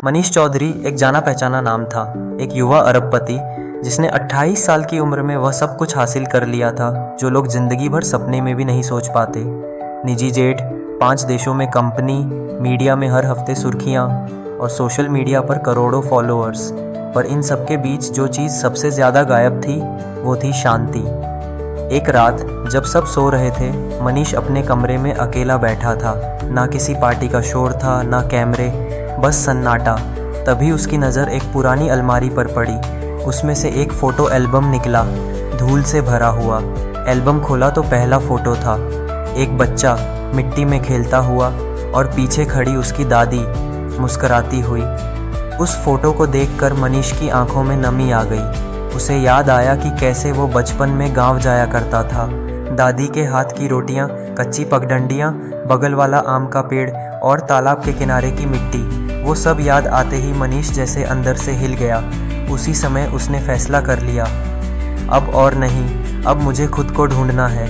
मनीष चौधरी एक जाना पहचाना नाम था। एक युवा अरबपति जिसने 28 साल की उम्र में वह सब कुछ हासिल कर लिया था जो लोग जिंदगी भर सपने में भी नहीं सोच पाते। निजी जेट, 5 देशों में कंपनी, मीडिया में हर हफ्ते सुर्खियां और सोशल मीडिया पर करोड़ों फॉलोअर्स। पर इन सब के बीच जो चीज़ सबसे ज़्यादा गायब थी वो थी शांति। एक रात जब सब सो रहे थे, मनीष अपने कमरे में अकेला बैठा था। ना किसी पार्टी का शोर था, ना कैमरे, बस सन्नाटा। तभी उसकी नज़र एक पुरानी अलमारी पर पड़ी। उसमें से एक फ़ोटो एल्बम निकला, धूल से भरा हुआ। एल्बम खोला तो पहला फ़ोटो था, एक बच्चा मिट्टी में खेलता हुआ और पीछे खड़ी उसकी दादी मुस्कराती हुई। उस फ़ोटो को देखकर मनीष की आंखों में नमी आ गई। उसे याद आया कि कैसे वो बचपन में गांव जाया करता था। दादी के हाथ की रोटियां, कच्ची पगडंडियां, बगल वाला आम का पेड़ और तालाब के किनारे की मिट्टी, वो सब याद आते ही मनीष जैसे अंदर से हिल गया। उसी समय उसने फैसला कर लिया, अब और नहीं, अब मुझे खुद को ढूंढना है।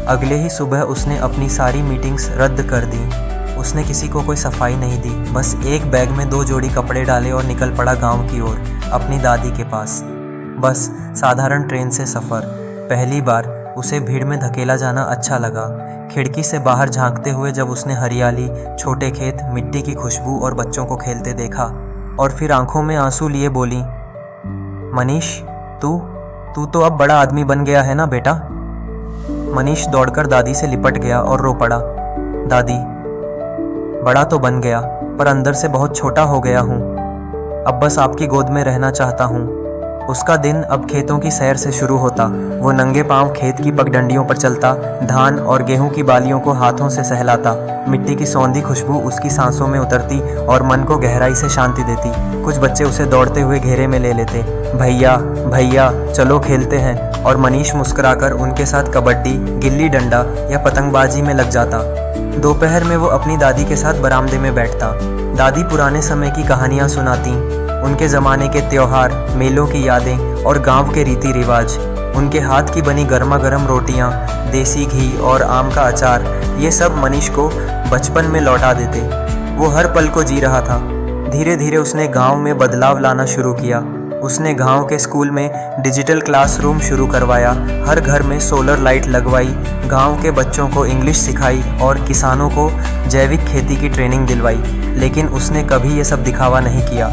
अगले ही सुबह उसने अपनी सारी मीटिंग्स रद्द कर दी। उसने किसी को कोई सफाई नहीं दी, बस एक बैग में 2 जोड़ी कपड़े डाले और निकल पड़ा गांव की ओर, अपनी दादी के पास। बस साधारण ट्रेन से सफ़र। पहली बार उसे भीड़ में धकेला जाना अच्छा लगा। खिड़की से बाहर झांकते हुए जब उसने हरियाली, छोटे खेत, मिट्टी की खुशबू और बच्चों को खेलते देखा, और फिर आंखों में आंसू लिए बोली, मनीष, तू तो अब बड़ा आदमी बन गया है ना बेटा। मनीष दौड़कर दादी से लिपट गया और रो पड़ा, दादी, बड़ा तो बन गया पर अंदर से बहुत छोटा हो गया हूँ। अब बस आपकी गोद में रहना चाहता हूँ। उसका दिन अब खेतों की सैर से शुरू होता। वो नंगे पांव खेत की पगडंडियों पर चलता, धान और गेहूं की बालियों को हाथों से सहलाता। मिट्टी की सौंधी खुशबू उसकी सांसों में उतरती और मन को गहराई से शांति देती। कुछ बच्चे उसे दौड़ते हुए घेरे में ले लेते, भैया भैया चलो खेलते हैं, और मनीष मुस्कुराकर उनके साथ कबड्डी, गिल्ली डंडा या पतंगबाजी में लग जाता। दोपहर में वो अपनी दादी के साथ बरामदे में बैठता। दादी पुराने समय की कहानियाँ सुनाती, उनके ज़माने के त्योहार, मेलों की यादें और गांव के रीति रिवाज। उनके हाथ की बनी गर्मा गर्म रोटियां, देसी घी और आम का अचार, ये सब मनीष को बचपन में लौटा देते। वो हर पल को जी रहा था। धीरे धीरे उसने गांव में बदलाव लाना शुरू किया। उसने गांव के स्कूल में डिजिटल क्लासरूम शुरू करवाया, हर घर में सोलर लाइट लगवाई, गांव के बच्चों को इंग्लिश सिखाई और किसानों को जैविक खेती की ट्रेनिंग दिलवाई। लेकिन उसने कभी ये सब दिखावा नहीं किया।